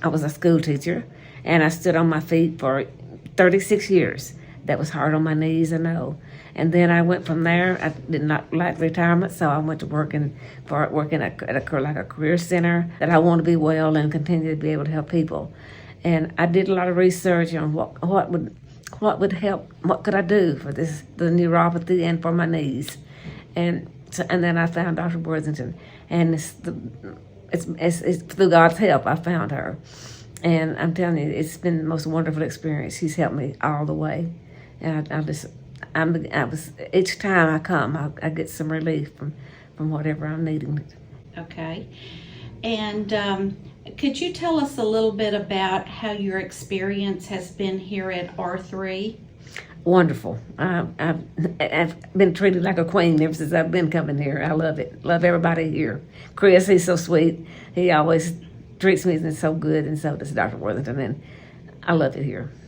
I was a school teacher, and I stood on my feet for 36 years. That was hard on my knees, I know. And then I went from there. I did not like retirement, so I went to working at a career center that I want to be well and continue to be able to help people. And I did a lot of research on what would help. What could I do for the neuropathy and for my knees? And then I found Dr. Worthington, and it's through God's help I found her. And I'm telling you, it's been the most wonderful experience. She's helped me all the way, and each time I come, I get some relief from whatever I'm needing. Okay, and could you tell us a little bit about how your experience has been here at R3? Wonderful. I've been treated like a queen ever since I've been coming here. I love it. Love everybody here. Chris, he's so sweet. He always treats me so good, and so does Dr. Worthington, and I love it here.